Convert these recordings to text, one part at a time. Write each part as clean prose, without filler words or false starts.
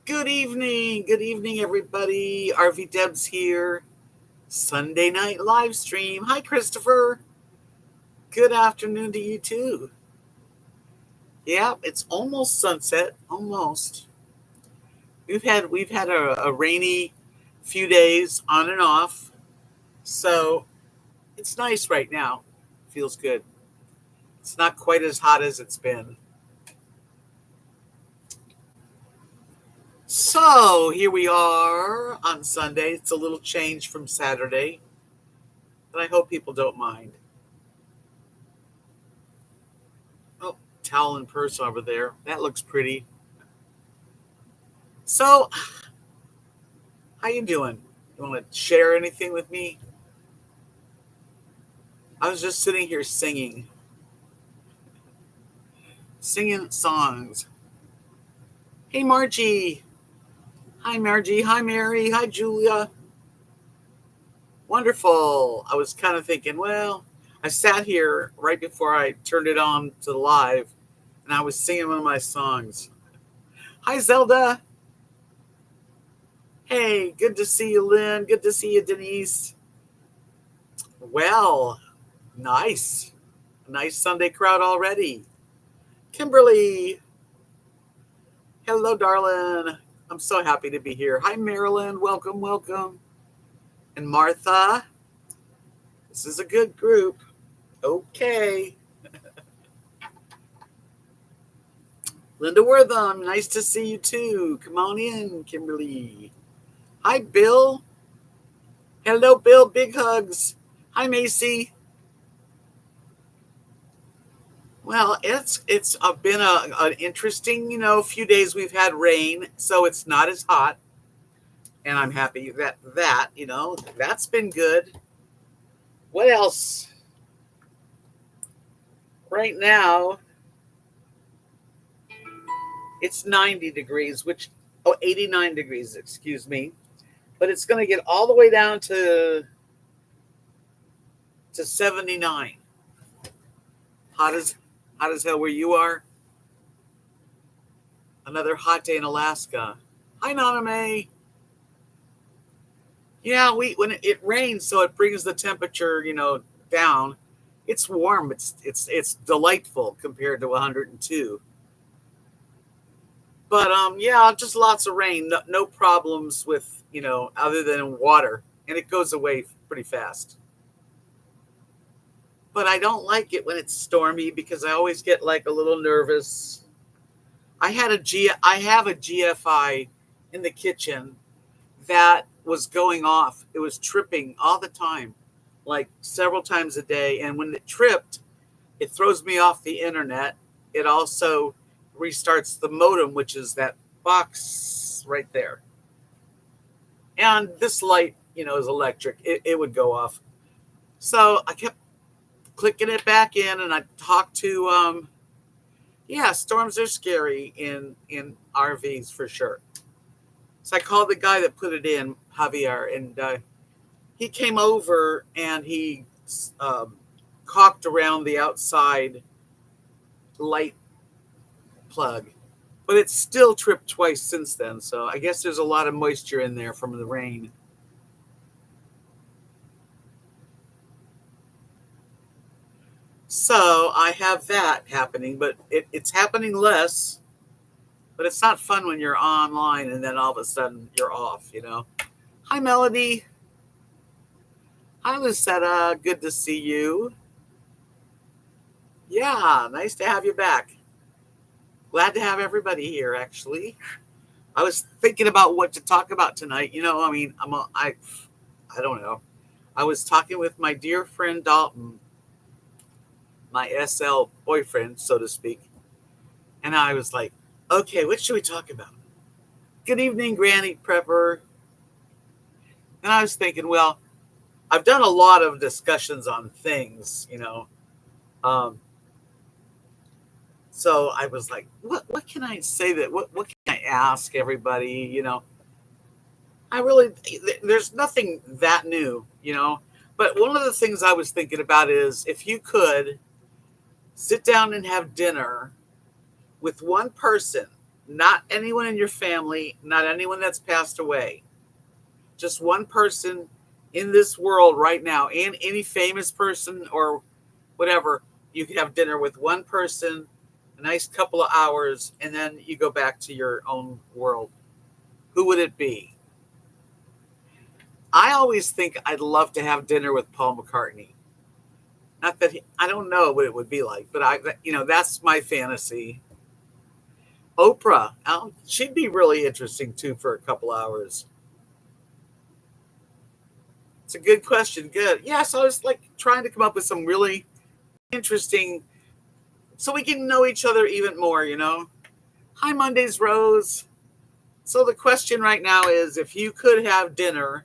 Good evening, everybody. RVDebs here. Sunday night live stream. Hi, Christopher. Good afternoon to you too. Yeah, it's almost sunset. Almost. We've had a rainy few days on and off, so it's nice right now. Feels good. It's not quite as hot as it's been. So here we are on Sunday. It's a little change from Saturday, but I hope people don't mind. Oh, towel and purse over there. That looks pretty. So, how you doing? You want to share anything with me? I was just sitting here singing songs. Hey, Margie. Hi, Margie. Hi, Mary. Hi, Julia. Wonderful. I was kind of thinking, well, I sat here right before I turned it on to the live, and I was singing one of my songs. Hi, Zelda. Hey, good to see you, Lynn. Good to see you, Denise. Well, nice. Nice Sunday crowd already. Kimberly. Hello, darling. I'm so happy to be here. Hi, Marilyn. Welcome, welcome. And Martha. This is a good group. Okay. Linda Wortham. Nice to see you too. Come on in, Kimberly. Hi, Bill. Hello, Bill. Big hugs. Hi, Macy. Well, it's been an interesting, few days. We've had rain, so it's not as hot, and I'm happy that's been good. What else? Right now, it's 90 degrees, 89 degrees, excuse me, but it's going to get all the way down to 79. Hot as hell where you are. Another hot day in Alaska. Hi, Naname. Yeah, when it rains, so it brings the temperature, down. It's warm. It's delightful compared to 102. But yeah, just lots of rain. No problems with other than water, and it goes away pretty fast. But I don't like it when it's stormy because I always get like a little nervous. I have a GFI in the kitchen that was going off. It was tripping all the time, like several times a day. And when it tripped, it throws me off the internet. It also restarts the modem, which is that box right there. And this light, is electric. It would go off. So I kept clicking it back in, and I talked to, yeah, storms are scary in RVs for sure. So I called the guy that put it in, Javier, and he came over and he caulked around the outside light plug. But it's still tripped twice since then, so I guess there's a lot of moisture in there from the rain. So I have that happening, but it's happening less. But it's not fun when you're online and then all of a sudden you're off, Hi, Melody. Hi, Lucetta. Good to see you. Yeah, nice to have you back. Glad to have everybody here, actually. I was thinking about what to talk about tonight. I don't know. I was talking with my dear friend Dalton, my SL boyfriend, so to speak. And I was like, okay, what should we talk about? Good evening, Granny Prepper. And I was thinking, well, I've done a lot of discussions on things, so I was like, what can I say what can I ask everybody, there's nothing that new, but one of the things I was thinking about is if you could Sit down and have dinner with one person, not anyone in your family, not anyone that's passed away, just one person in this world right now, and any famous person or whatever. You could have dinner with one person, a nice couple of hours, and then you go back to your own world. Who would it be? I always think I'd love to have dinner with Paul McCartney. Not that I don't know what it would be like, but that's my fantasy. Oprah, she'd be really interesting too for a couple hours. It's a good question. Good. Yeah, so I was like trying to come up with some really interesting so we can know each other even more. Hi, Mondays, Rose. So the question right now is if you could have dinner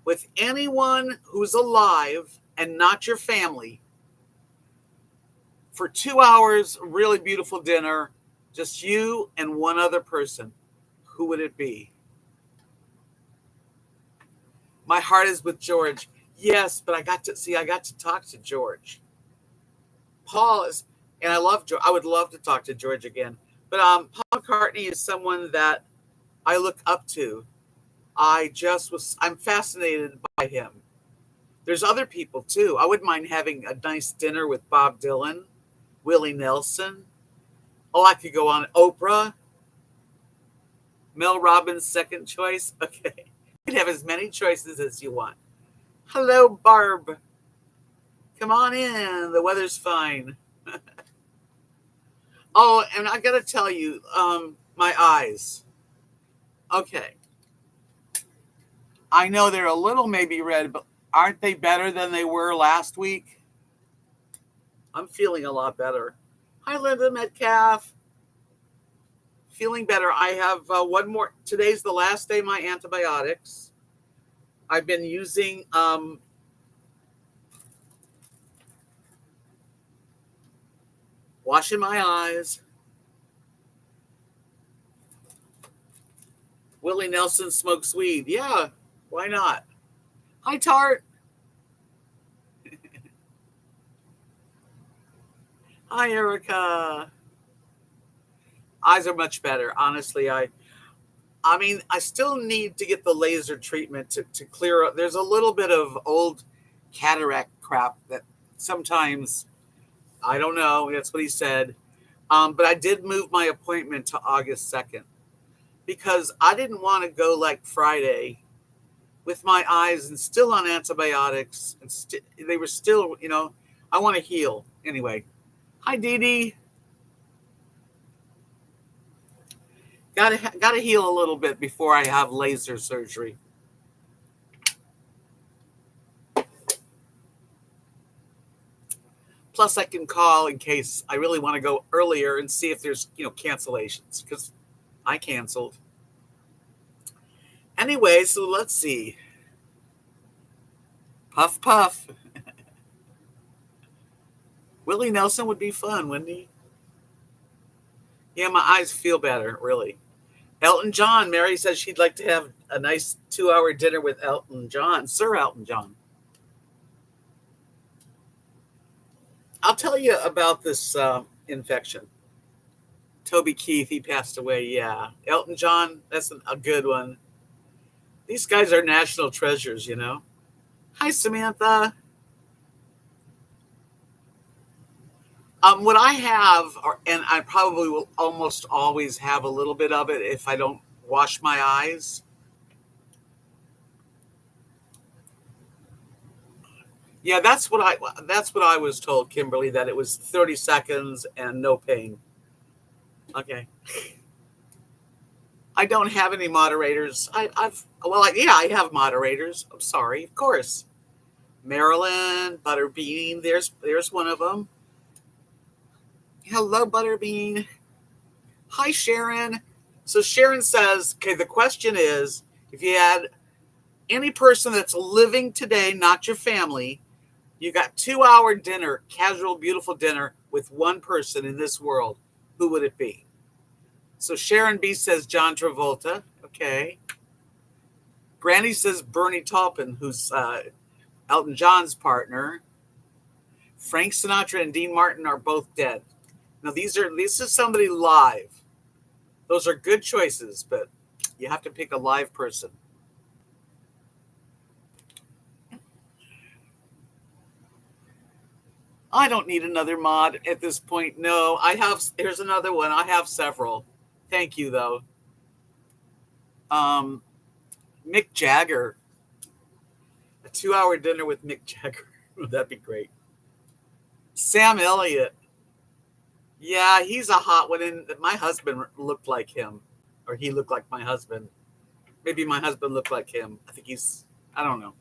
with anyone who's alive and not your family for 2 hours, really beautiful dinner, just you and one other person, who would it be? My heart is with George. Yes, but I got to talk to George. Paul is, and I would love to talk to George again. But Paul McCartney is someone that I look up to. I'm fascinated by him. There's other people too. I wouldn't mind having a nice dinner with Bob Dylan, Willie Nelson. Oh, I could go on. Oprah, Mel Robbins' second choice. Okay. You can have as many choices as you want. Hello, Barb. Come on in. The weather's fine. Oh, and I got to tell you, my eyes. Okay. I know they're a little maybe red, but aren't they better than they were last week? I'm feeling a lot better. Hi, Linda Metcalf. Feeling better. I have one more. Today's the last day of my antibiotics. I've been using washing my eyes. Willie Nelson smokes weed. Yeah, why not? Hi, Tart. Hi, Erica. Eyes are much better. Honestly, I mean, I still need to get the laser treatment to clear up. There's a little bit of old cataract crap that sometimes, I don't know. That's what he said. But I did move my appointment to August 2nd because I didn't want to go like Friday with my eyes and still on antibiotics. And they were still, I want to heal. Anyway, hi, Dee Dee. Gotta heal a little bit before I have laser surgery. Plus, I can call in case I really want to go earlier and see if there's, cancellations because I canceled. Anyway, so let's see. Puff, puff. Willie Nelson would be fun, wouldn't he? Yeah, my eyes feel better, really. Elton John. Mary says she'd like to have a nice 2-hour dinner with Elton John, Sir Elton John. I'll tell you about this infection. Toby Keith, he passed away. Yeah. Elton John, that's a good one. These guys are national treasures. Hi, Samantha. What I have, and I probably will almost always have a little bit of it if I don't wash my eyes. Yeah, that's what I was told, Kimberly, that it was 30 seconds and no pain. Okay. I don't have any moderators. I have moderators. I'm sorry, of course. Marilyn, Butterbean, there's one of them. Hello, Butterbean. Hi, Sharon. So Sharon says, okay, the question is, if you had any person that's living today, not your family, you got 2-hour dinner, casual, beautiful dinner with one person in this world, who would it be? So Sharon B says John Travolta. Okay. Granny says Bernie Taupin, who's Elton John's partner. Frank Sinatra and Dean Martin are both dead. Now this is somebody live. Those are good choices, but you have to pick a live person. I don't need another mod at this point. No, here's another one. I have several. Thank you, though. Mick Jagger. A 2-hour dinner with Mick Jagger. That'd be great. Sam Elliott. Yeah, he's a hot one. And my husband looked like him. Or he looked like my husband. Maybe my husband looked like him. I don't know.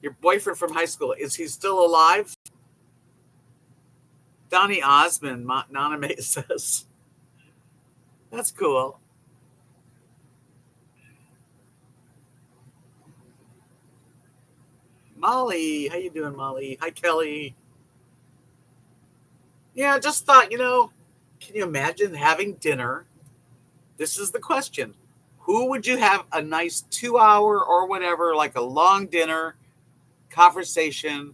Your boyfriend from high school, is he still alive? Donny Osmond, Nana May says. That's cool. Molly, how you doing, Molly? Hi, Kelly. Yeah, I just thought, can you imagine having dinner? This is the question. Who would you have a nice 2-hour or whatever, like a long dinner conversation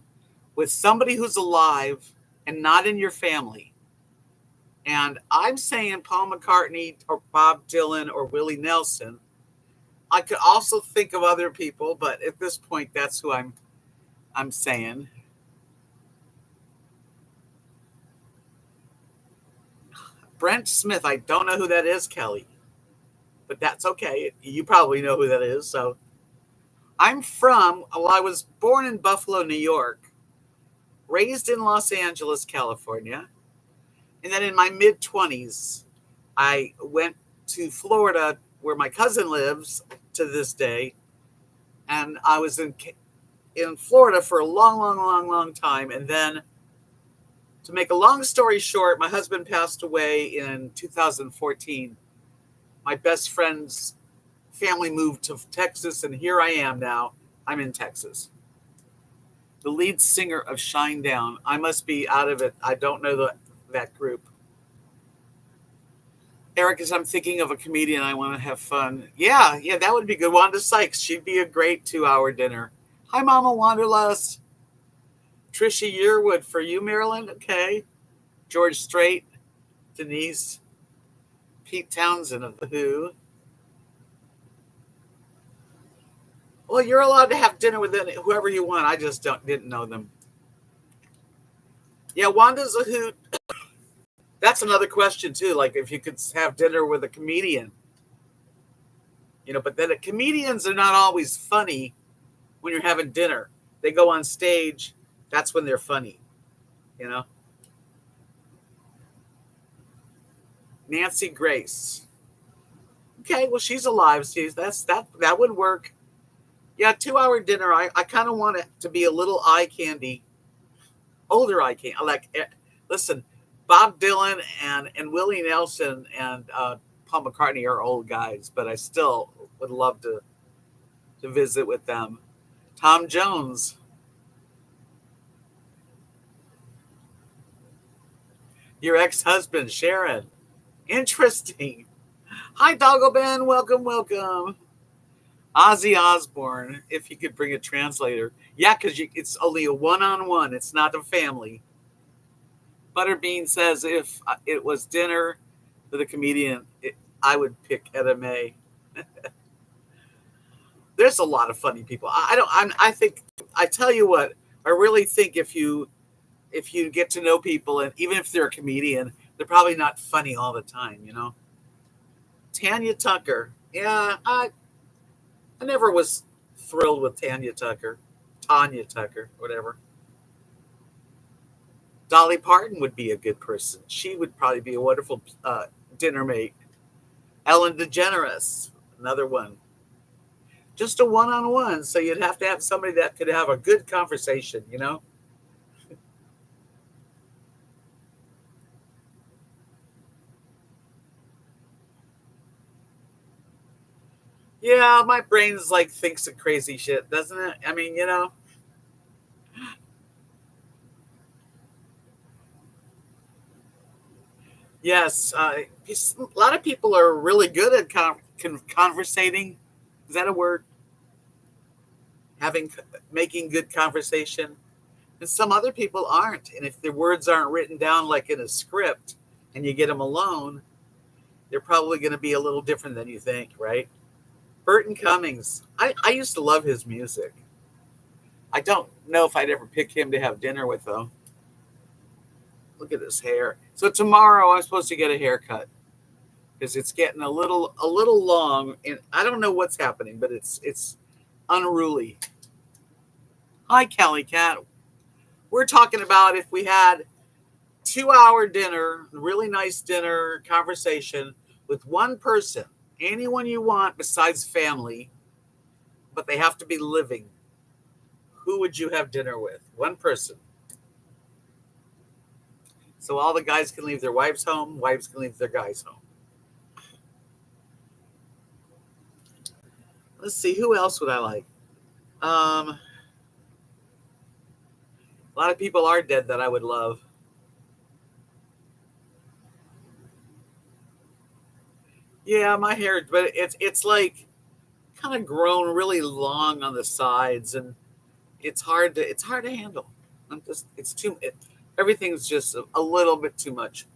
with somebody who's alive and not in your family? And I'm saying Paul McCartney or Bob Dylan or Willie Nelson. I could also think of other people, but at this point, that's who I'm saying. Brent Smith, I don't know who that is, Kelly. But that's okay. You probably know who that is. So I was born in Buffalo, New York, raised in Los Angeles, California. And then in my mid-20s, I went to Florida, where my cousin lives to this day. And I was in Florida for a long, long, long, long time. And then, to make a long story short, my husband passed away in 2014. My best friend's family moved to Texas, and here I am now. I'm in Texas. The lead singer of Shinedown. I must be out of it. I don't know that group. Eric, as I'm thinking of a comedian, I want to have fun. Yeah, that would be good. Wanda Sykes. She'd be a great 2-hour dinner. Hi, Mama Wanderlust. Trisha Yearwood for you, Marilyn. Okay. George Strait. Denise. Pete Townsend of The Who. Well, you're allowed to have dinner with whoever you want. I just didn't know them. Yeah, Wanda's a hoot. That's another question, too. Like, if you could have dinner with a comedian. But then comedians are not always funny when you're having dinner. They go on stage. That's when they're funny. Nancy Grace. Okay, well, she's alive. That would work. Yeah, 2-hour dinner. I kind of want it to be a little eye candy. Older eye candy. Listen, Bob Dylan and Willie Nelson and Paul McCartney are old guys, but I still would love to visit with them. Tom Jones. Your ex-husband, Sharon. Interesting. Hi, Doggo Ben. Welcome, welcome. Ozzy Osbourne, if you could bring a translator. Yeah, because it's only a one-on-one. It's not a family. Butterbean says if it was dinner with a comedian, I would pick Etta May. There's a lot of funny people. I tell you what, I really think if you get to know people, and even if they're a comedian, they're probably not funny all the time, Tanya Tucker. Yeah, I never was thrilled with Tanya Tucker, whatever. Dolly Parton would be a good person. She would probably be a wonderful dinner mate. Ellen DeGeneres, another one. Just a one-on-one, so you'd have to have somebody that could have a good conversation, Yeah, my brain's thinks of crazy shit, doesn't it? I mean, Yes, a lot of people are really good at conversating. Is that a word? Making good conversation. And some other people aren't. And if their words aren't written down like in a script and you get them alone, they're probably going to be a little different than you think, right? Burton Cummings. I used to love his music. I don't know if I'd ever pick him to have dinner with, though. Look at his hair. So tomorrow I'm supposed to get a haircut because it's getting a little long, and I don't know what's happening, but it's unruly. Hi, Kelly Cat. We're talking about if we had 2-hour dinner, really nice dinner conversation with one person, anyone you want besides family, but they have to be living. Who would you have dinner with? One person. So all the guys can leave their wives home, wives can leave their guys home. Let's see, who else would I like? A lot of people are dead that I would love. Yeah, my hair, but it's like kind of grown really long on the sides, and it's hard to handle. I'm just it's too everything's just a little bit too much.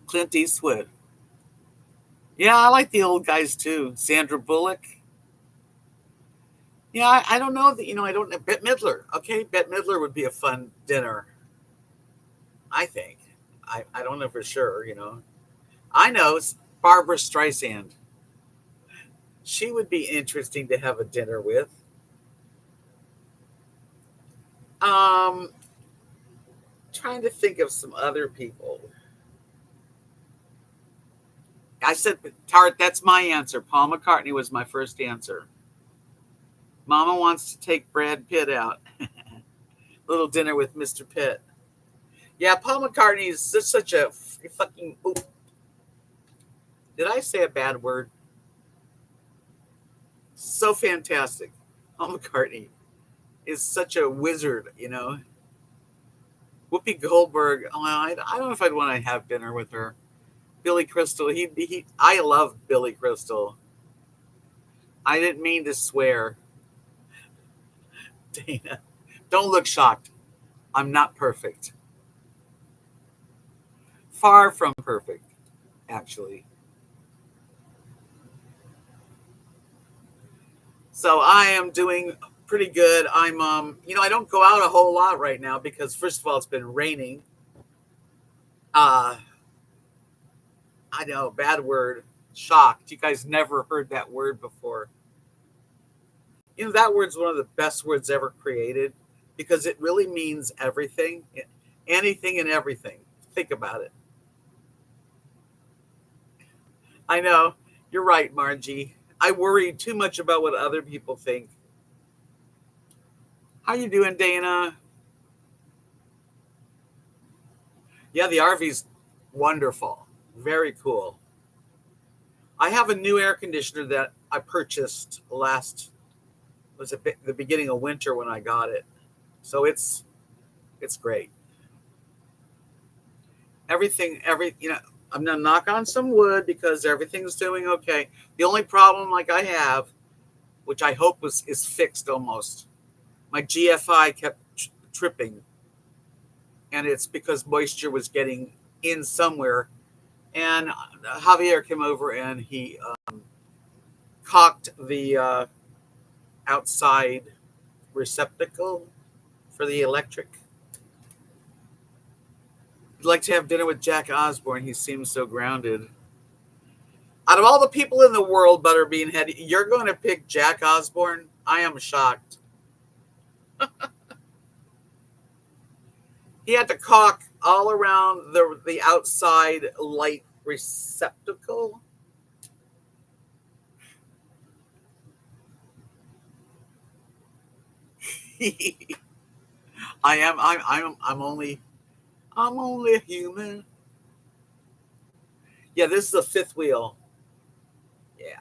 Clint Eastwood. Yeah, I like the old guys too. Sandra Bullock. Yeah, I don't know that I don't know Bette Midler. Okay, Bette Midler would be a fun dinner. I think. I don't know for sure. I know it's Barbara Streisand. She would be interesting to have a dinner with. Um, Trying to think of some other people. I said Tart. That's my answer. Paul McCartney was my first answer. Mama wants to take Brad Pitt out. Little dinner with Mr. Pitt. Yeah, Paul McCartney is just such a fucking. Ooh. Did I say a bad word? So fantastic. Paul McCartney is such a wizard. Whoopi Goldberg. Oh, I don't know if I'd want to have dinner with her. Billy Crystal. I love Billy Crystal. I didn't mean to swear. Dana, don't look shocked. I'm not perfect. Far from perfect, actually. So I am doing pretty good. I don't go out a whole lot right now because first of all, it's been raining. Uh, I know, bad word. Shocked. You guys never heard that word before. That word's one of the best words ever created because it really means everything, anything and everything. Think about it. I know. You're right, Margie. I worry too much about what other people think. How you doing, Dana? Yeah, the RV's wonderful. Very cool. I have a new air conditioner that I purchased was it the beginning of winter when I got it. So it's great. I'm gonna knock on some wood because everything's doing okay. The only problem like I have, which I hope is fixed almost, my GFI kept tripping, and it's because moisture was getting in somewhere. And Javier came over and he caulked the outside receptacle for the electric. I'd like to have dinner with Jack Osborne. He seems so grounded. Out of all the people in the world, Butterbean Head, you're going to pick Jack Osborne? I am shocked. He had to caulk all around the outside light receptacle. I'm only a human. Yeah, this is the fifth wheel. Yeah.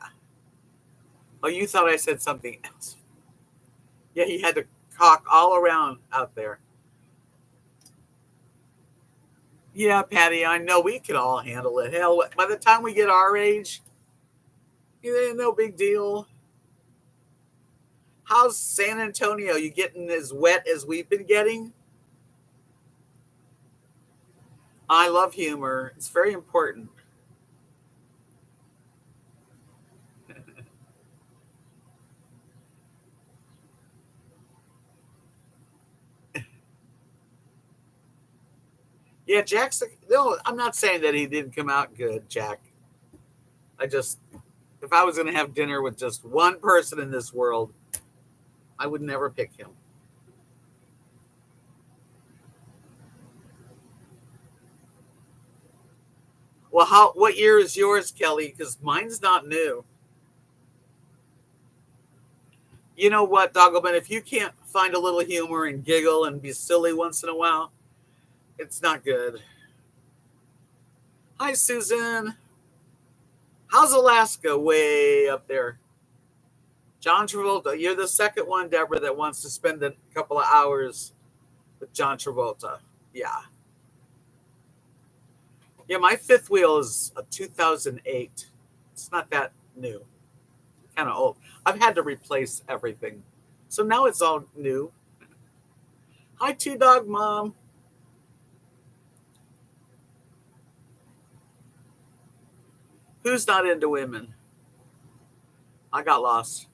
Oh, you thought I said something else. Yeah, he had to caulk all around out there. Yeah, Patty, I know we can all handle it. Hell, by the time we get our age, it ain't no big deal. How's San Antonio? You getting as wet as we've been getting? I love humor. It's very important. Yeah, Jack's. No, I'm not saying that he didn't come out good, Jack. I just, if I was going to have dinner with just one person in this world, I would never pick him. Well, how? What year is yours, Kelly? Because mine's not new. You know what, Doggleman? If you can't find a little humor and giggle and be silly once in a while, it's not good. Hi, Susan. How's Alaska? Way up there. John Travolta. You're the second one, Deborah, that wants to spend a couple of hours with John Travolta. Yeah. Yeah, my fifth wheel is a 2008. It's not that new. Kind of old. I've had to replace everything. So now it's all new. Hi, Two Dog Mom. Who's not into women? I got lost.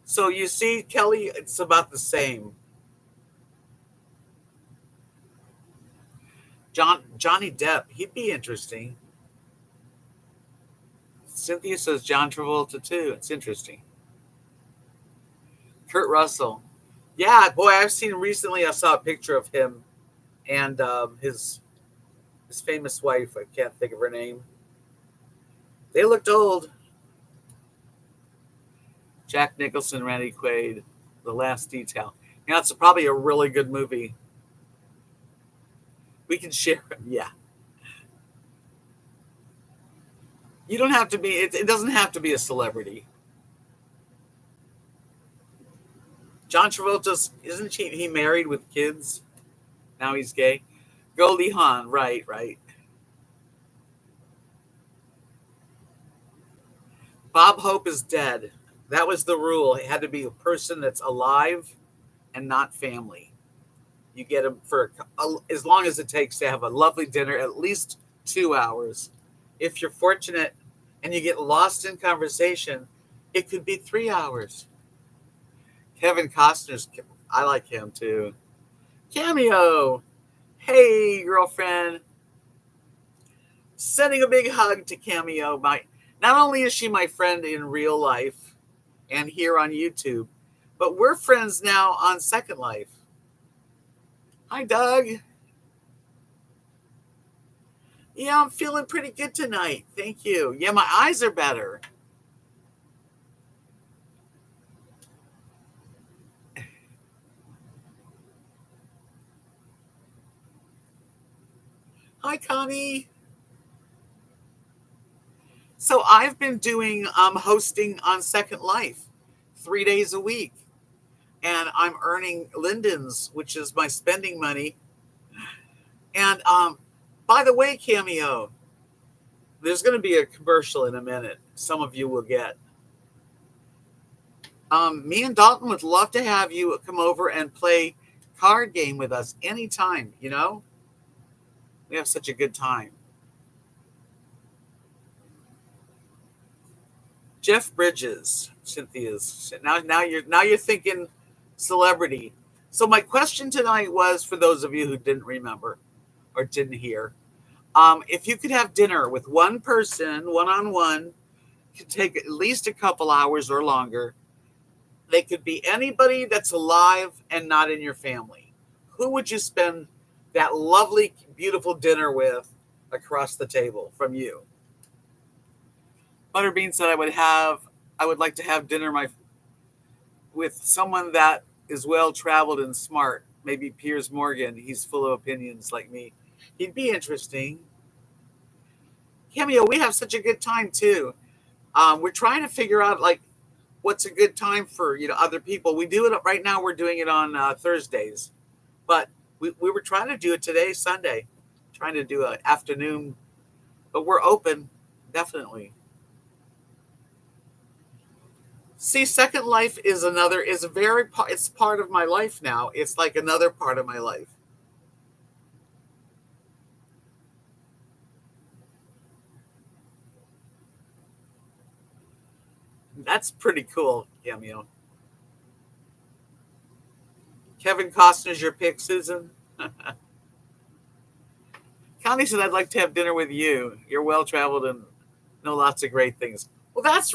So you see, Kelly, it's about the same. Johnny Depp, he'd be interesting. Cynthia says John Travolta too. It's interesting. Kurt Russell. Yeah, boy, I've seen recently. I saw a picture of him and his famous wife. I can't think of her name. They looked old. Jack Nicholson, Randy Quaid, The Last Detail. Yeah, it's probably a really good movie. We can share it. Yeah. You don't have to be. It doesn't have to be a celebrity. John Travolta's isn't he married with kids? Now he's gay. Goldie Hawn, right, right. Bob Hope is dead. That was the rule. It had to be a person that's alive and not family. You get them for as long as it takes to have a lovely dinner, at least 2 hours. If you're fortunate and you get lost in conversation, it could be 3 hours. Kevin Costner's, I like him too. Cameo. Hey, girlfriend. Sending a big hug to Cameo. Not only is she my friend in real life and here on YouTube, but we're friends now on Second Life. Hi, Doug. Yeah, I'm feeling pretty good tonight. Thank you. Yeah, my eyes are better. Hi, Connie. So I've been doing hosting on Second Life 3 days a week, and I'm earning Linden's, which is my spending money. And by the way, Cameo, there's going to be a commercial in a minute. Some of you will get. Me and Dalton would love to have you come over and play card game with us anytime. You know, we have such a good time. Jeff Bridges, Cynthia's. Now you're thinking celebrity. So my question tonight was for those of you who didn't remember or didn't hear, if you could have dinner with one person, one on one, could take at least a couple hours or longer. They could be anybody that's alive and not in your family. Who would you spend that lovely, beautiful dinner with across the table from you? Butterbean said I would like to have dinner with someone that is well traveled and smart. Maybe Piers Morgan. He's full of opinions like me. He'd be interesting. Cameo, we have such a good time too. We're trying to figure out like what's a good time for other people. We do it right now. We're doing it on Thursdays, but we were trying to do it today, Sunday, trying to do an afternoon, but we're open definitely. See, Second Life is a very it's part of my life now. It's like another part of my life. That's pretty cool, Cameo. Kevin Costner's your pick, Susan. Connie said, "I'd like to have dinner with you. You're well traveled and know lots of great things." Well, that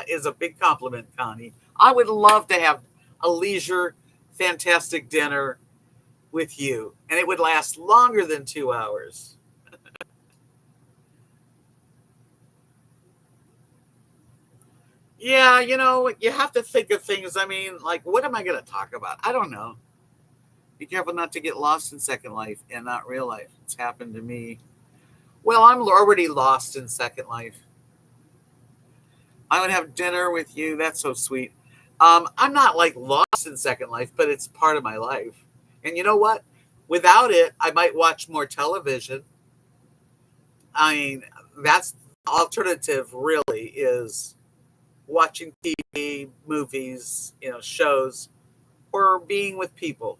is a big compliment, Connie. I would love to have a leisure, fantastic dinner with you, and it would last longer than 2 hours. Yeah, you have to think of things. I mean, like, what am I going to talk about? I don't know. Be careful not to get lost in Second Life and not real life. It's happened to me. Well, I'm already lost in Second Life. I would have dinner with you. That's so sweet. I'm not like lost in Second Life, but it's part of my life. And you know what? Without it, I might watch more television. I mean, that's alternative. Really is watching TV, movies, shows, or being with people.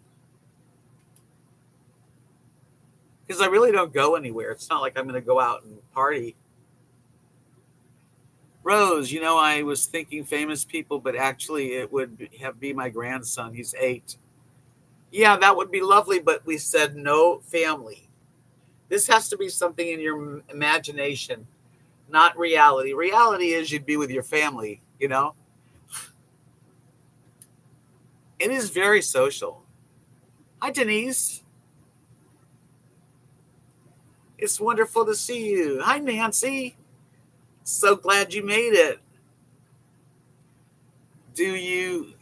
Because I really don't go anywhere. It's not like I'm going to go out and party. Rose, I was thinking famous people, but actually it would be my grandson. He's 8. Yeah, that would be lovely, but we said no family. This has to be something in your imagination, not reality. Reality is you'd be with your family. It is very social. Hi, Denise. It's wonderful to see you. Hi, Nancy. So glad you made it. Do you?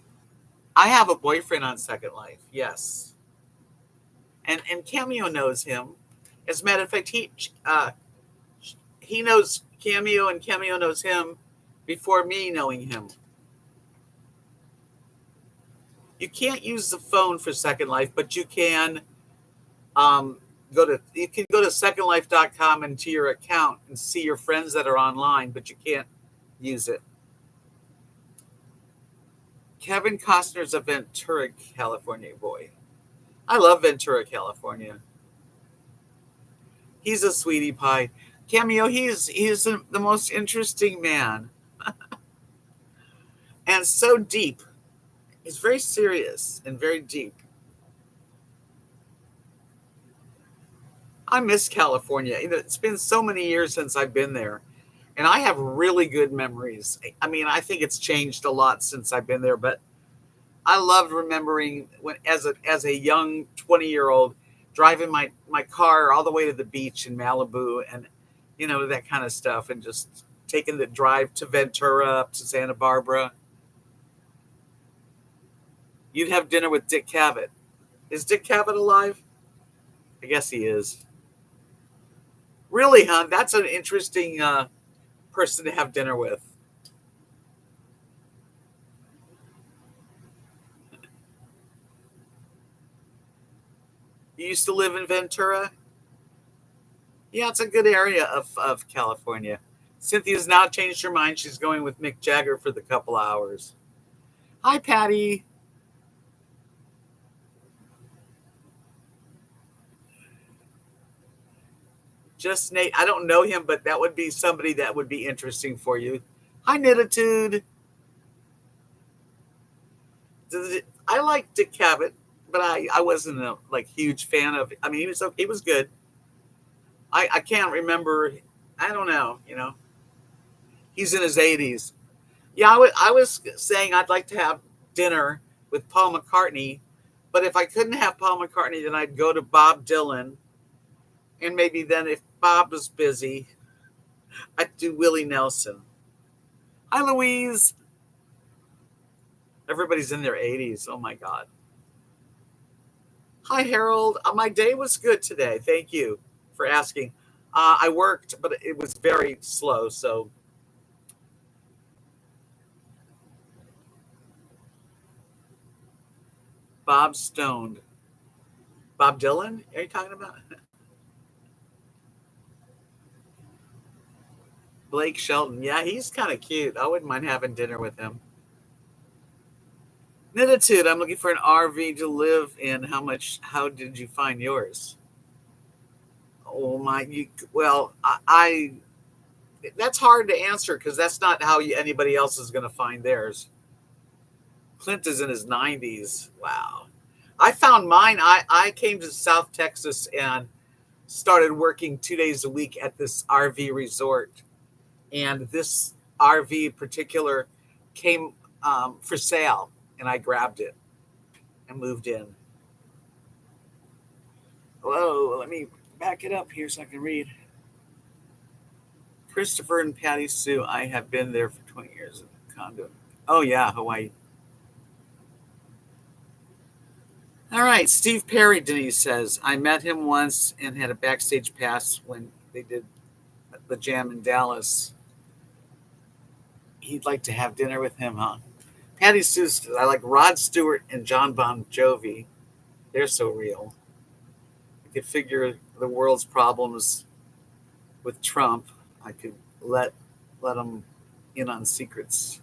I have a boyfriend on Second Life. Yes, and Cameo knows him. As a matter of fact, he knows Cameo, and Cameo knows him before me knowing him. You can't use the phone for Second Life, but um, you can go to secondlife.com into your account and see your friends that are online, but you can't use it. Kevin Costner's a Ventura, California boy. I love Ventura, California. He's a sweetie pie. Cameo, he's the most interesting man and so deep. He's very serious and very deep. I miss California. It's been so many years since I've been there, and I have really good memories. I mean, I think it's changed a lot since I've been there, but I loved remembering when, as a young 20-year-old, driving my car all the way to the beach in Malibu, and that kind of stuff, and just taking the drive to Ventura up to Santa Barbara. You'd have dinner with Dick Cavett. Is Dick Cavett alive? I guess he is. Really, huh? That's an interesting person to have dinner with. You used to live in Ventura? Yeah, it's a good area of California. Cynthia's now changed her mind. She's going with Mick Jagger for the couple hours. Hi, Patty. Just Nate. I don't know him, but that would be somebody that would be interesting for you. Hi, Nititude. I like Dick Cavett, but I wasn't a huge fan of. I mean, he was good. I can't remember. I don't know. He's in his 80s. Yeah, I was saying I'd like to have dinner with Paul McCartney, but if I couldn't have Paul McCartney, then I'd go to Bob Dylan, and maybe then if Bob was busy, I'd do Willie Nelson. Hi, Louise. Everybody's in their 80s. Oh my God. Hi, Harold. My day was good today. Thank you for asking. I worked, but it was very slow. So, Bob Stoned. Bob Dylan? Are you talking about? Blake Shelton. Yeah, he's kind of cute. I wouldn't mind having dinner with him. Nititude, I'm looking for an RV to live in. How did you find yours? Oh my, well, I that's hard to answer because that's not how anybody else is going to find theirs. Clint is in his 90s. Wow. I found mine. I came to South Texas and started working 2 days a week at this RV resort. And this RV in particular came for sale, and I grabbed it and moved in. Whoa, let me back it up here so I can read. Christopher and Patty Sue, I have been there for 20 years in the condo. Oh, yeah, Hawaii. All right, Steve Perry, Denise says, I met him once and had a backstage pass when they did the Jam in Dallas. He'd like to have dinner with him, huh? Patty Sue says, I like Rod Stewart and John Bon Jovi. They're so real. I could figure the world's problems with Trump. I could let him in on secrets.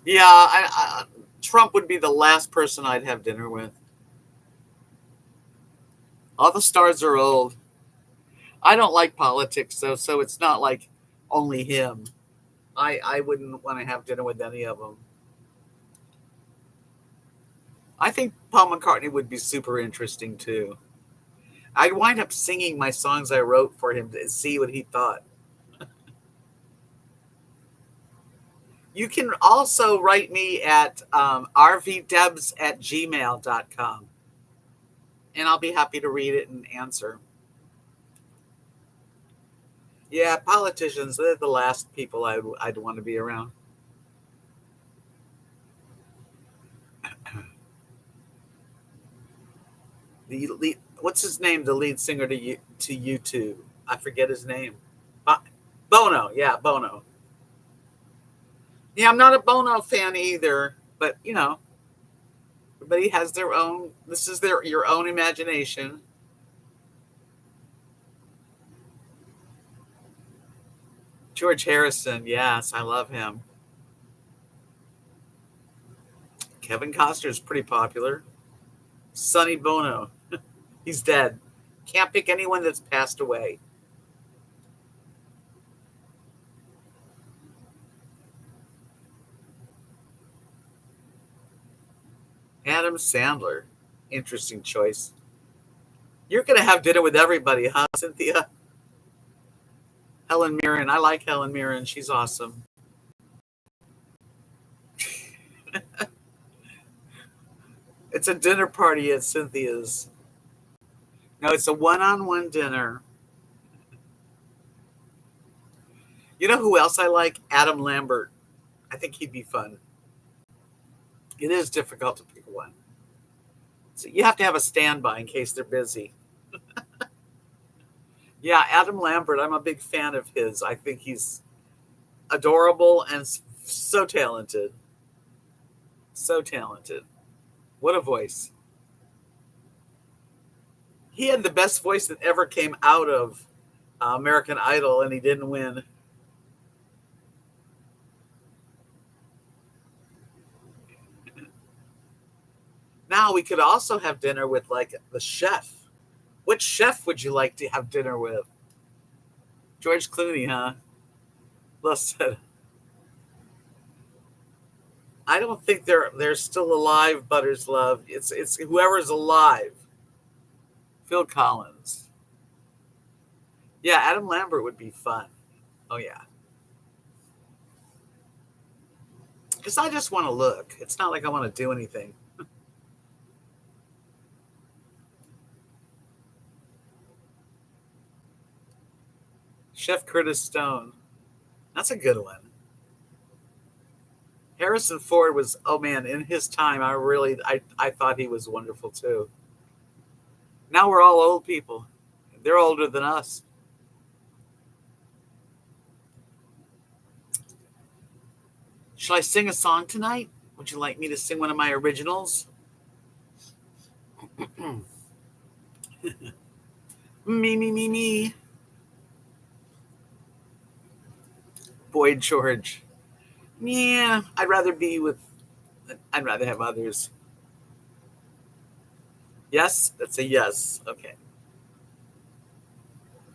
Yeah, Trump would be the last person I'd have dinner with. All the stars are old. I don't like politics, though, so it's not like only him. I wouldn't want to have dinner with any of them. I think Paul McCartney would be super interesting, too. I'd wind up singing my songs I wrote for him to see what he thought. You can also write me at rvdebs@gmail.com, and I'll be happy to read it and answer. Yeah, politicians, they're the last people I'd want to be around. What's his name? The lead singer to U2. I forget his name. Bono. Yeah, Bono. Yeah, I'm not a Bono fan either, but everybody has their own. This is your own imagination. George Harrison, yes, I love him. Kevin Costner is pretty popular. Sonny Bono, he's dead. Can't pick anyone that's passed away. Adam Sandler, interesting choice. You're going to have dinner with everybody, huh, Cynthia? Helen Mirren, I like Helen Mirren. She's awesome. It's a dinner party at Cynthia's. No, it's a one-on-one dinner. You know who else I like? Adam Lambert. I think he'd be fun. It is difficult to pick one. So you have to have a standby in case they're busy. Yeah, Adam Lambert, I'm a big fan of his. I think he's adorable and so talented. So talented. What a voice. He had the best voice that ever came out of American Idol, and he didn't win. Now we could also have dinner with like the chef. Which chef would you like to have dinner with? George Clooney, huh? Listen, I don't think they're still alive. Butters Love. It's whoever's alive. Phil Collins. Yeah, Adam Lambert would be fun. Oh yeah. Because I just want to look. It's not like I want to do anything. Chef Curtis Stone. That's a good one. Harrison Ford was, oh man, in his time, I thought he was wonderful too. Now we're all old people. They're older than us. Shall I sing a song tonight? Would you like me to sing one of my originals? Me, me, me, me. Boy George. Yeah, I'd rather have others. Yes, that's a yes. Okay.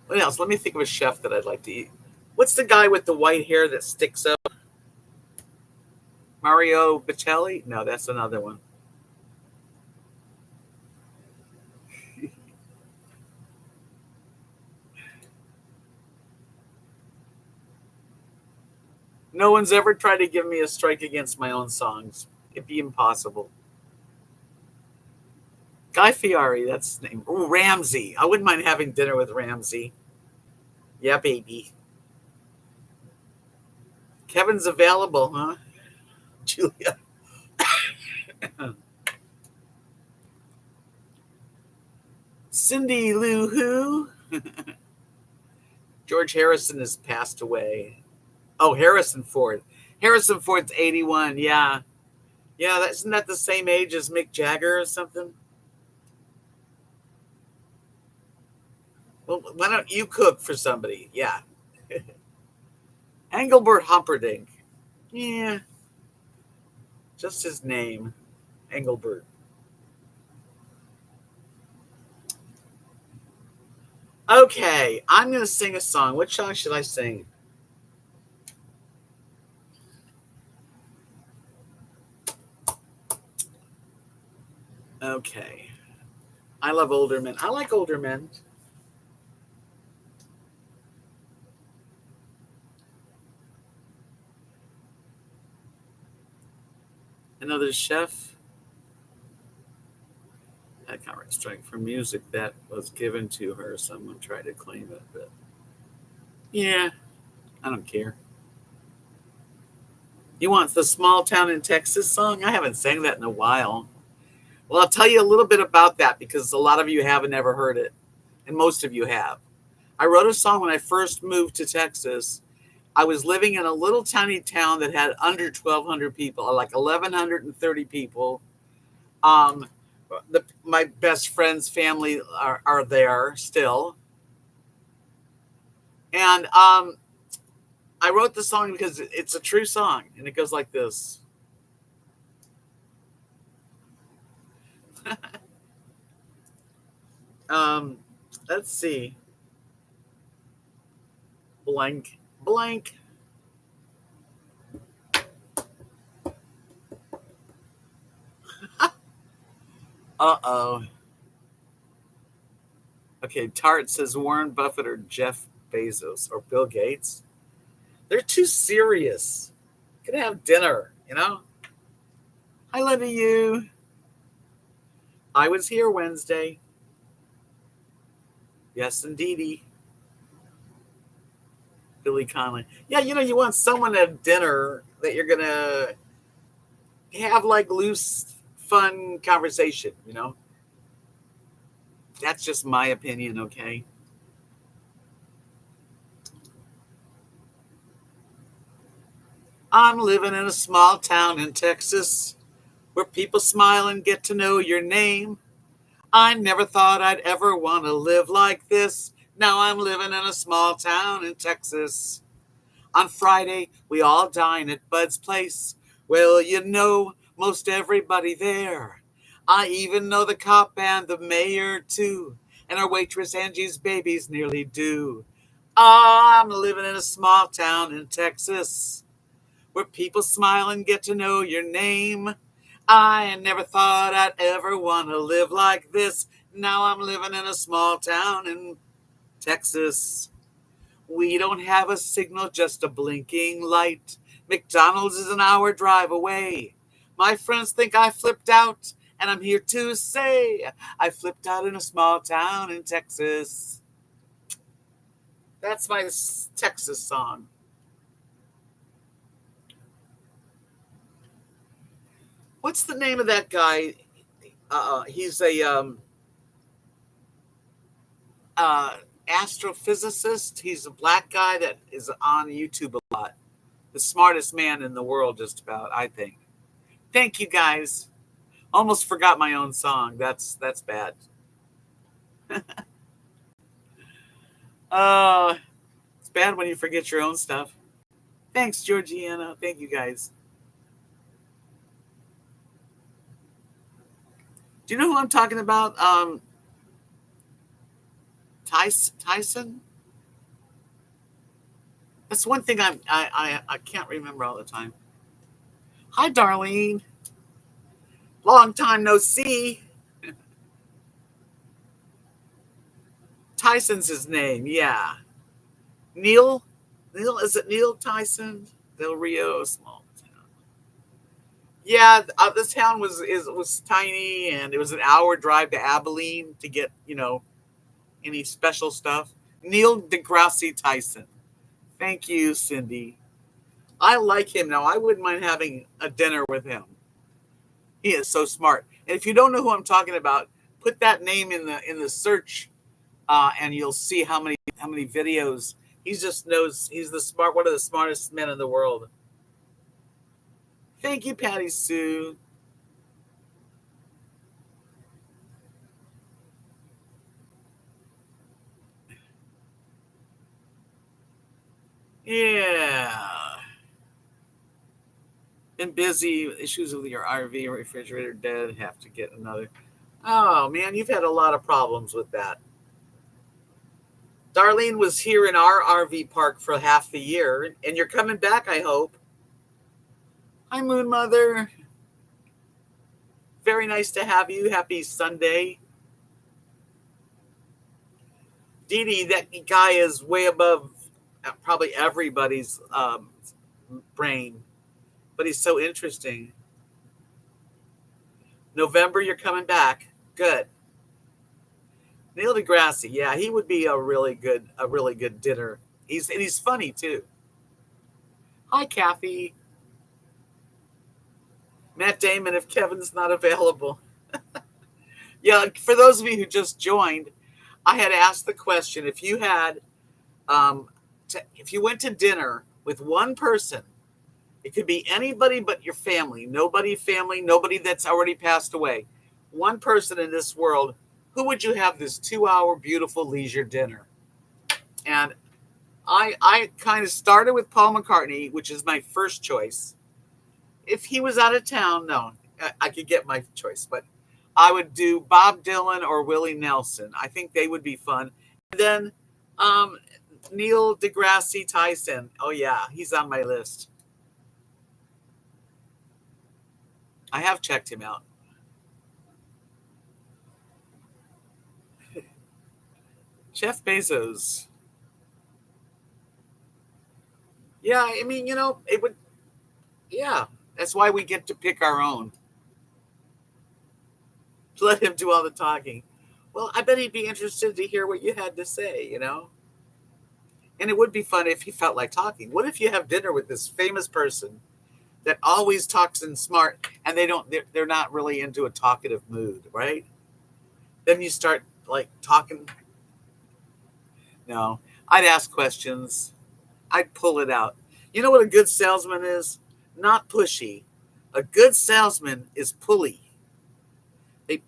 What else? Let me think of a chef that I'd like to eat. What's the guy with the white hair that sticks up? Mario Batelli? No, that's another one. No one's ever tried to give me a strike against my own songs. It'd be impossible. Guy Fieri, that's his name. Ooh, Ramsey. I wouldn't mind having dinner with Ramsey. Yeah, baby. Kevin's available, huh? Julia. Cindy Lou Who. George Harrison has passed away. Oh, Harrison Ford. Harrison Ford's 81. Yeah. Yeah, isn't that the same age as Mick Jagger or something? Well, why don't you cook for somebody? Yeah. Engelbert Humperdinck. Yeah. Just his name. Engelbert. Okay, I'm going to sing a song. What song should I sing? Okay. I love older men. I like older men. Another chef. That copyright strike for music that was given to her. Someone tried to claim it, but yeah, I don't care. You want the small town in Texas song? I haven't sang that in a while. Well, I'll tell you a little bit about that because a lot of you haven't ever heard it, and most of you have. I wrote a song when I first moved to Texas. I was living in a little tiny town that had under 1,200 people, like 1,130 people. Um, my best friend's family are there still. And I wrote the song because it's a true song, and it goes like this. um, let's see. Blank, blank. Uh-oh. Okay, Tart says Warren Buffett or Jeff Bezos or Bill Gates. They're too serious. Gonna have dinner, you know? I love you. I was here Wednesday. Yes, indeedy. Billy Connolly. Yeah, you want someone at dinner that you're gonna have like loose, fun conversation. That's just my opinion, okay? I'm living in a small town in Texas where people smile and get to know your name. I never thought I'd ever want to live like this. Now I'm living in a small town in Texas. On Friday, we all dine at Bud's place. Well, most everybody there. I even know the cop and the mayor, too. And our waitress Angie's baby's nearly due. I'm living in a small town in Texas where people smile and get to know your name. I never thought I'd ever want to live like this. Now I'm living in a small town in Texas. We don't have a signal, just a blinking light. McDonald's is an hour drive away. My friends think I flipped out, and I'm here to say I flipped out in a small town in Texas. That's my Texas song. What's the name of that guy? He's a astrophysicist. He's a black guy that is on YouTube a lot. The smartest man in the world, just about, I think. Thank you, guys. Almost forgot my own song. That's bad. It's bad when you forget your own stuff. Thanks, Georgiana. Thank you, guys. Do you know who I'm talking about? Tyson? That's one thing I can't remember all the time. Hi, Darlene. Long time no see. Tyson's his name, yeah. Neil? Is it Neil Tyson? Del Rio, small town. Yeah, this town was tiny, and it was an hour drive to Abilene to get any special stuff. Neil deGrasse Tyson. Thank you, Cindy. I like him now. I wouldn't mind having a dinner with him. He is so smart. And if you don't know who I'm talking about, put that name in the search, and you'll see how many videos. He just knows. He's one of the smartest men in the world. Thank you, Patty Sue. Yeah. Been busy. Issues with your RV refrigerator dead. Have to get another. Oh man, you've had a lot of problems with that. Darlene was here in our RV park for half the year, and you're coming back, I hope. Hi, Moon Mother. Very nice to have you. Happy Sunday. Dee Dee, that guy is way above probably everybody's brain, but he's so interesting. November, you're coming back. Good. Neil deGrasse, yeah, he would be a really good dinner. He's funny too. Hi, Kathy. Matt Damon, if Kevin's not available. Yeah, for those of you who just joined, I had asked the question: um, if you went to dinner with one person, it could be anybody but your family, nobody that's already passed away, one person in this world, who would you have this 2-hour beautiful leisure dinner? And I kind of started with Paul McCartney, which is my first choice. If he was out of town, no, I could get my choice, but I would do Bob Dylan or Willie Nelson. I think they would be fun. And then Neil deGrasse Tyson. Oh yeah, he's on my list. I have checked him out. Jeff Bezos. Yeah, I mean, it would. Yeah, that's why we get to pick our own. Let him do all the talking. Well, I bet he'd be interested to hear what you had to say. And it would be fun if he felt like talking. What if you have dinner with this famous person that always talks and smart, and they're not really into a talkative mood, right? Then you start like talking. No, I'd ask questions. I'd pull it out. You know what a good salesman is? Not pushy. A good salesman is pulley. They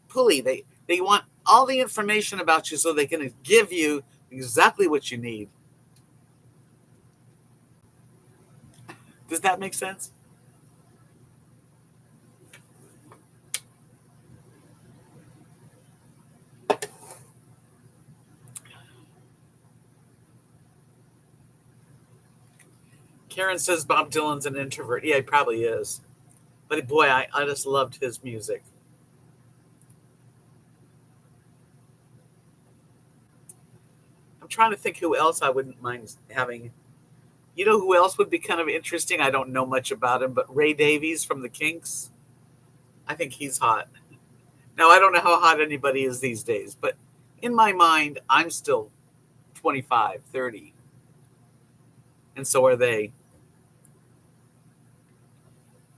want all the information about you so they can give you exactly what you need. Does that make sense? Karen says Bob Dylan's an introvert. Yeah, he probably is. But boy, I just loved his music. I'm trying to think who else I wouldn't mind having. You know who else would be kind of interesting? I don't know much about him, but Ray Davies from the Kinks. I think he's hot. Now, I don't know how hot anybody is these days, but in my mind, I'm still 25, 30. And so are they.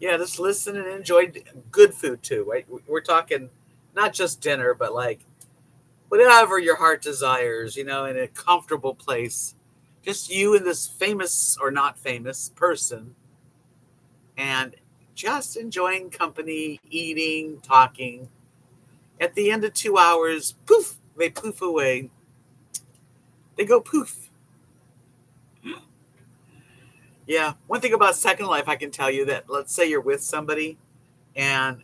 Yeah, just listen and enjoy good food too, right? We're talking not just dinner, but like whatever your heart desires, in a comfortable place. Just you and this famous or not famous person, and just enjoying company, eating, talking. At the end of 2 hours, poof, they poof away. They go poof. Yeah. One thing about Second Life, I can tell you that let's say you're with somebody and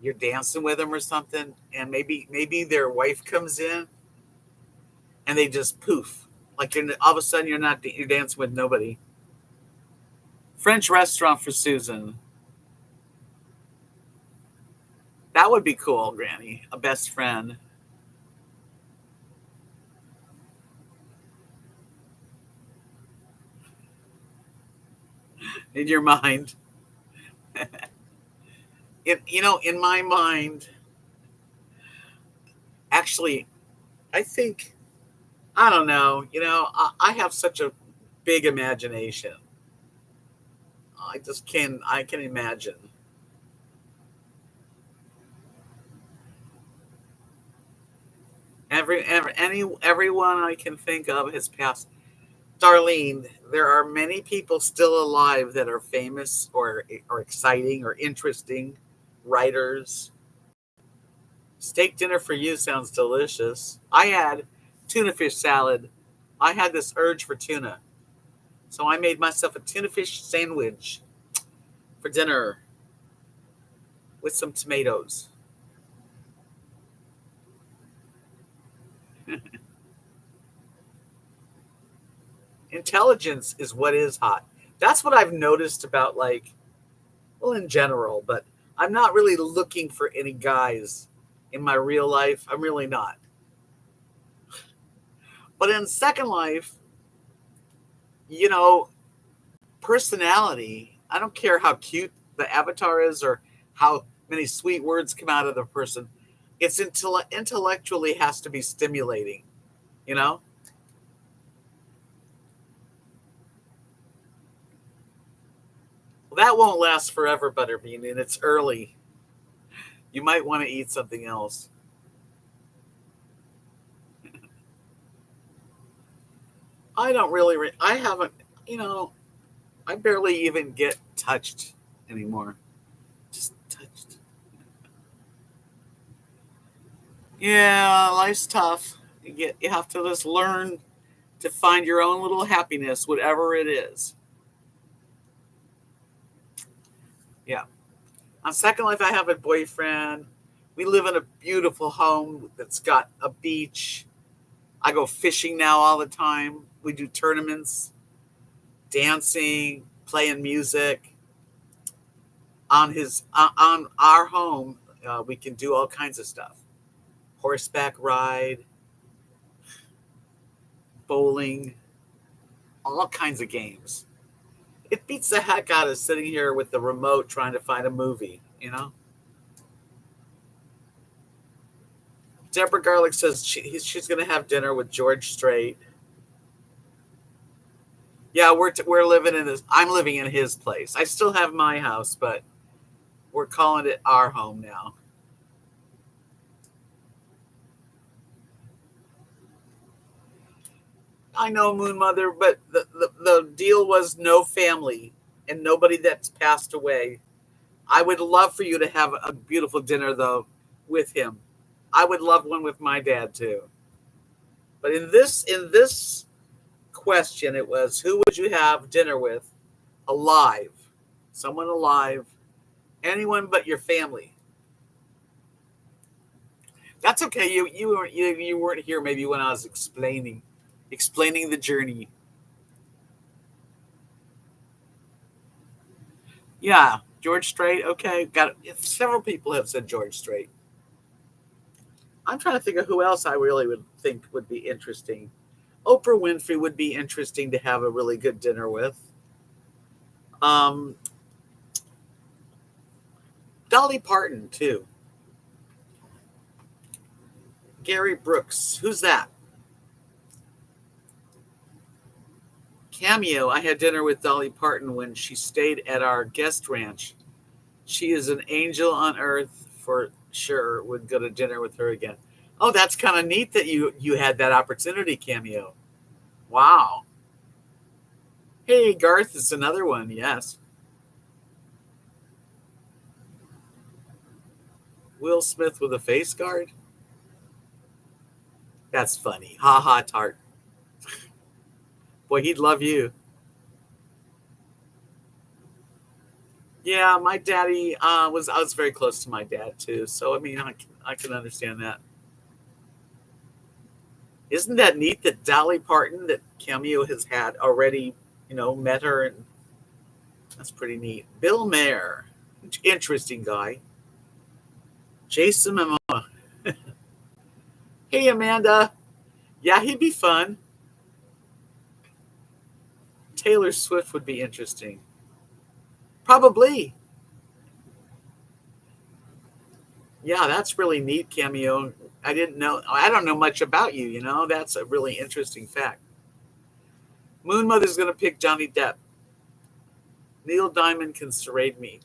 you're dancing with them or something, and maybe their wife comes in and they just poof, like all of a sudden you're dancing with nobody. French restaurant for Susan. That would be cool, Granny. A best friend in your mind. In my mind, actually, I think I don't know. I have such a big imagination. I can imagine everyone I can think of has passed. Darlene, there are many people still alive that are famous or exciting or interesting writers. Steak dinner for you sounds delicious. I had tuna fish salad. I had this urge for tuna. So I made myself a tuna fish sandwich for dinner with some tomatoes. Intelligence is what is hot. That's what I've noticed about, like, well, in general, but I'm not really looking for any guys in my real life. I'm really not. But in Second Life, you know, personality, I don't care how cute the avatar is or how many sweet words come out of the person. It's intellectually has to be stimulating, you know? Well, that won't last forever, Butterbean, and it's early. You might want to eat something else. I don't really, I haven't, you know, I barely even get touched anymore. Just touched. Yeah, life's tough. You have to just learn to find your own little happiness, whatever it is. Yeah. On Second Life, I have a boyfriend. We live in a beautiful home that's got a beach. I go fishing now all the time. We do tournaments, dancing, playing music. On our home, we can do all kinds of stuff. Horseback ride, bowling, all kinds of games. It beats the heck out of sitting here with the remote trying to find a movie. Deborah Garlic says she's going to have dinner with George Strait. Yeah, we're living in this. I'm living in his place. I still have my house, but we're calling it our home now. I know, Moon Mother, but the deal was no family and nobody that's passed away. I would love for you to have a beautiful dinner though with him. I would love one with my dad too. But in this question, it was who would you have dinner with alive? Someone alive, anyone but your family. That's okay. You weren't here maybe when I was explaining the journey. Yeah, George Strait. Okay, got it. Several people have said George Strait. I'm trying to think of who else I really would think would be interesting. Oprah Winfrey would be interesting to have a really good dinner with. Um, Dolly Parton too. Gary Brooks. Who's that? Cameo. I had dinner with Dolly Parton when she stayed at our guest ranch. She is an angel on earth for sure. Would go to dinner with her again. Oh, that's kind of neat that you had that opportunity, Cameo. Wow. Hey, Garth is another one. Yes. Will Smith with a face guard. That's funny. Ha ha, tart. Boy, he'd love you. Yeah, my daddy I was very close to my dad too. So I mean, I can understand that. Isn't that neat that Dolly Parton, that Cameo has had already, met her, and that's pretty neat. Bill Mayer, interesting guy. Jason Momoa. Hey, Amanda. Yeah, he'd be fun. Taylor Swift would be interesting. Probably. Yeah, that's really neat, Cameo. I didn't know. I don't know much about you. That's a really interesting fact. Moon Mother's gonna pick Johnny Depp. Neil Diamond can serenade me.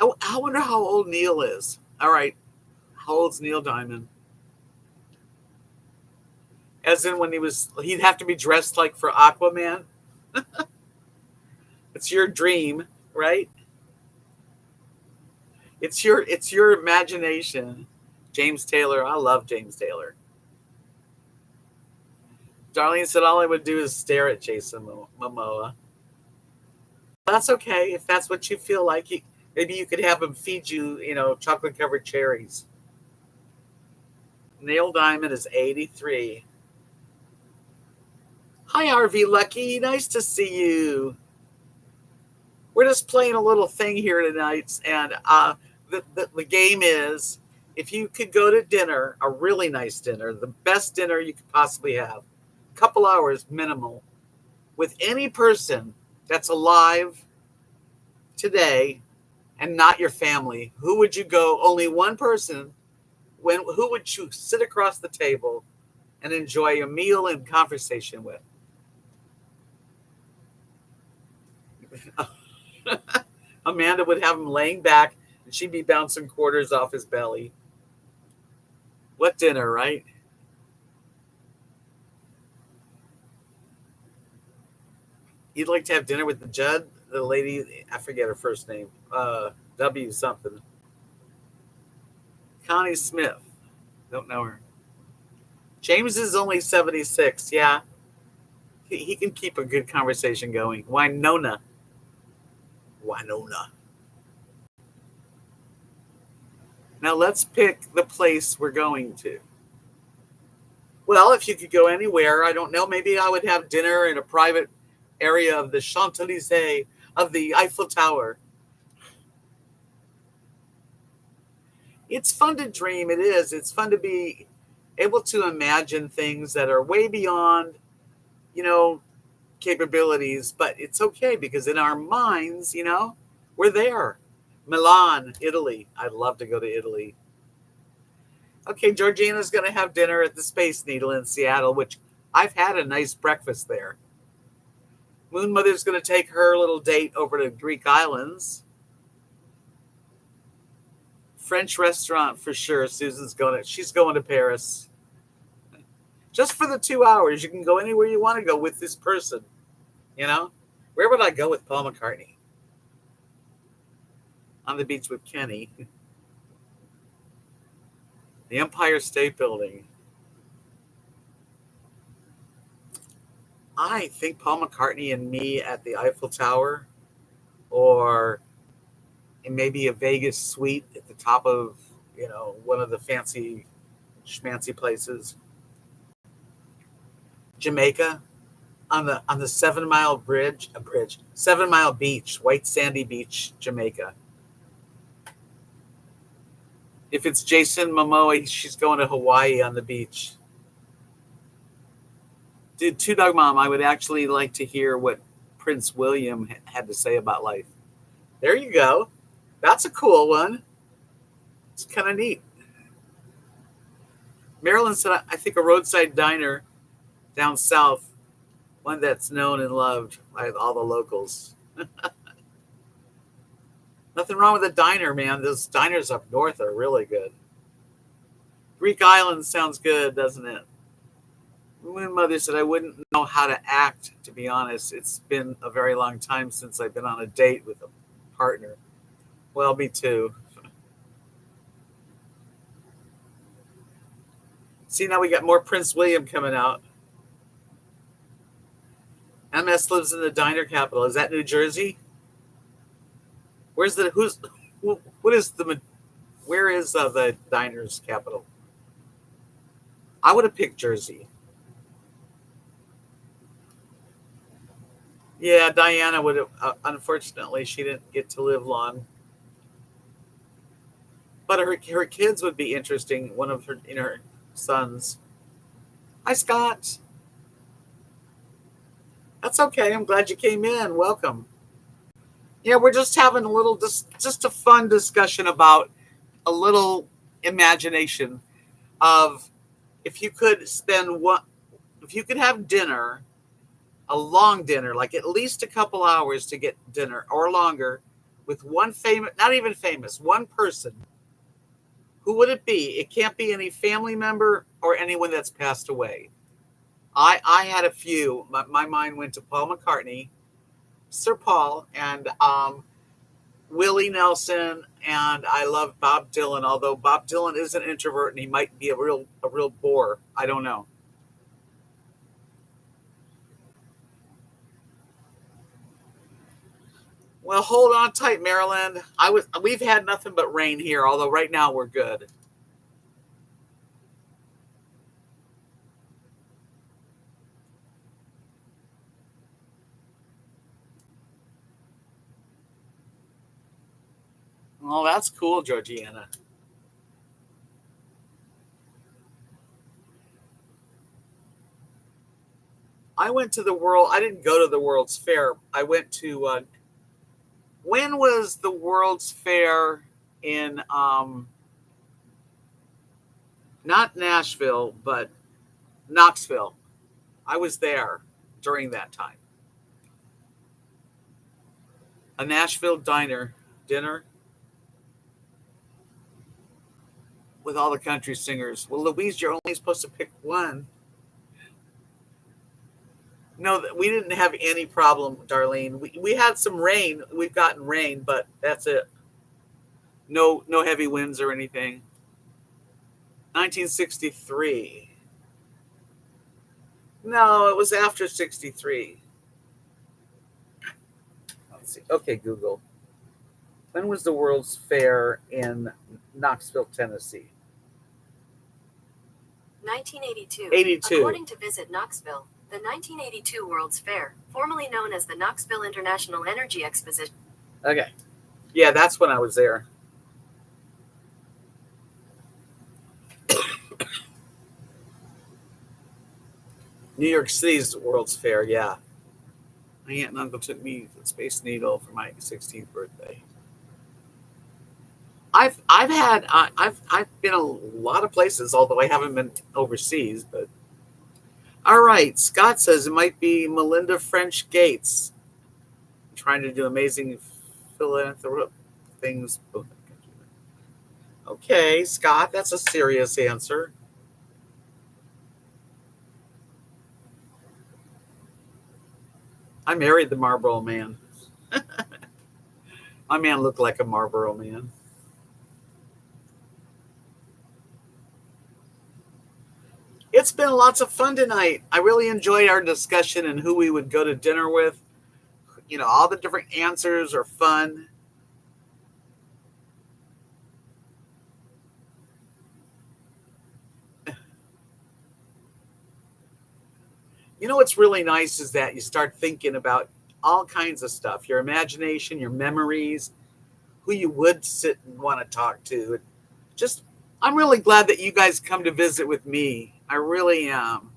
Oh, I wonder how old Neil is. All right, how old's Neil Diamond? As in when he'd have to be dressed like for Aquaman. It's your dream, right? It's your imagination. James Taylor, I love James Taylor. Darlene said all I would do is stare at Jason Momoa. That's okay if that's what you feel like. Maybe you could have him feed you, chocolate covered cherries. Neil Diamond is 83. Hi, RV Lucky. Nice to see you. We're just playing a little thing here tonight, and the game is, if you could go to dinner, a really nice dinner, the best dinner you could possibly have, a couple hours minimal, with any person that's alive today and not your family, who would you go? Only one person. Who would you sit across the table and enjoy a meal and conversation with? Amanda would have him laying back, and she'd be bouncing quarters off his belly. What dinner, right? You'd like to have dinner with the Judd, the lady, I forget her first name, W something. Connie Smith. Don't know her. James is only 76. Yeah, he can keep a good conversation going. Winona. Winona. Now let's pick the place we're going to. Well, if you could go anywhere, I don't know. Maybe I would have dinner in a private area of the Champs Elysees, of the Eiffel Tower. It's fun to dream. It is. It's fun to be able to imagine things that are way beyond, you know, capabilities. But it's okay because in our minds, we're there. Milan, Italy. I'd love to go to Italy. Okay, Georgina's going to have dinner at the Space Needle in Seattle, which I've had a nice breakfast there. Moon Mother's going to take her little date over to Greek islands. French restaurant for sure. She's going to Paris. Just for the 2 hours, you can go anywhere you want to go with this person. Where would I go with Paul McCartney? On the beach with Kenny. The Empire State Building. I think Paul McCartney and me at the Eiffel Tower, or in maybe a Vegas suite at the top of, one of the fancy schmancy places. Jamaica, on the 7 Mile bridge, 7 Mile beach, white sandy beach, Jamaica. If it's Jason Momoa, she's going to Hawaii on the beach. Dude, Two Dog Mom, I would actually like to hear what Prince William had to say about life. There you go. That's a cool one. It's kind of neat. Marilyn said, I think a roadside diner down south, one that's known and loved by all the locals. Nothing wrong with a diner, man. Those diners up north are really good. Greek Island sounds good, doesn't it? Moon Mother said, I wouldn't know how to act, to be honest. It's been a very long time since I've been on a date with a partner. Well, me too. See, now we got more Prince William coming out. MS lives in the diner capital. Is that New Jersey? Where's the who's what is the where is the diner's capital? I would have picked Jersey. Yeah, Diana would have. Unfortunately, she didn't get to live long. But her kids would be interesting. One of her sons. Hi, Scott. That's okay. I'm glad you came in. Welcome. Yeah, we're just having a little just a fun discussion about a little imagination of if you could spend what if you could have dinner, a long dinner, like at least a couple hours to get dinner or longer, with one famous, not even famous, one person. Who would it be? It can't be any family member or anyone that's passed away. I had a few. My mind went to Paul McCartney, Sir Paul, and Willie Nelson, and I love Bob Dylan. Although Bob Dylan is an introvert and he might be a real bore. I don't know. Well, hold on tight, Maryland. We've had nothing but rain here. Although right now we're good. Oh, that's cool, Georgiana. I went to the world. I didn't go to the World's Fair. I went to. When was the World's Fair in not Nashville, but Knoxville? I was there during that time. A Nashville dinner with all the country singers. Well, Louise, you're only supposed to pick one. No, we didn't have any problem, Darlene. We had some rain. We've gotten rain, but that's it. No heavy winds or anything. 1963. No, it was after 63. Let's see. Okay, Google. When was the World's Fair in Knoxville, Tennessee? 1982. 82. According to Visit Knoxville, the 1982 World's Fair, formerly known as the Knoxville International Energy Exposition. Okay. Yeah, that's when I was there. New York City's World's Fair, yeah. My aunt and uncle took me to Space Needle for my 16th birthday. I've been a lot of places, although I haven't been overseas. But all right, Scott says it might be Melinda French Gates trying to do amazing philanthropic things. Okay, Scott, that's a serious answer. I married the Marlboro Man. My man looked like a Marlboro Man. It's been lots of fun tonight. I really enjoyed our discussion and who we would go to dinner with. All the different answers are fun. What's really nice is that you start thinking about all kinds of stuff, your imagination, your memories, who you would sit and want to talk to. Just, I'm really glad that you guys come to visit with me. I really am.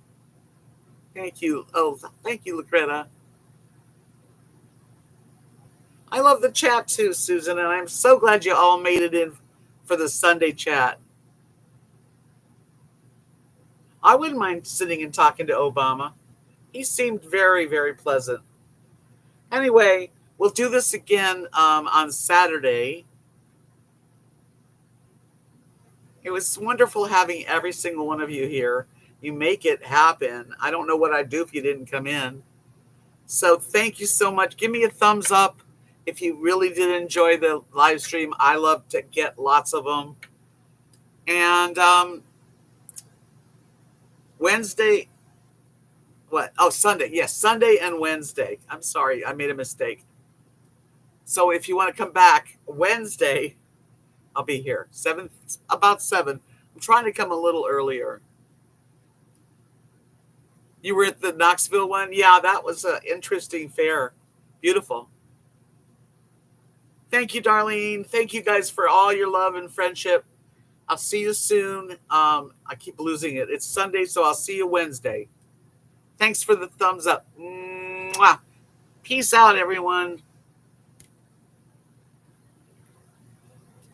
Thank you. Oh, thank you, Lucreta. I love the chat too, Susan, and I'm so glad you all made it in for the Sunday chat. I wouldn't mind sitting and talking to Obama. He seemed very, very pleasant. Anyway, we'll do this again on Saturday. It was wonderful having every single one of you here. You make it happen. I don't know what I'd do if you didn't come in. So thank you so much. Give me a thumbs up if you really did enjoy the live stream. I love to get lots of them. And Wednesday, what? Oh, Sunday. Yes, Sunday and Wednesday. I'm sorry, I made a mistake. So if you want to come back Wednesday, I'll be here. About 7. I'm trying to come a little earlier. You were at the Knoxville one? Yeah, that was an interesting fair. Beautiful. Thank you, Darlene. Thank you guys for all your love and friendship. I'll see you soon. I keep losing it. It's Sunday, so I'll see you Wednesday. Thanks for the thumbs up. Mwah. Peace out, everyone.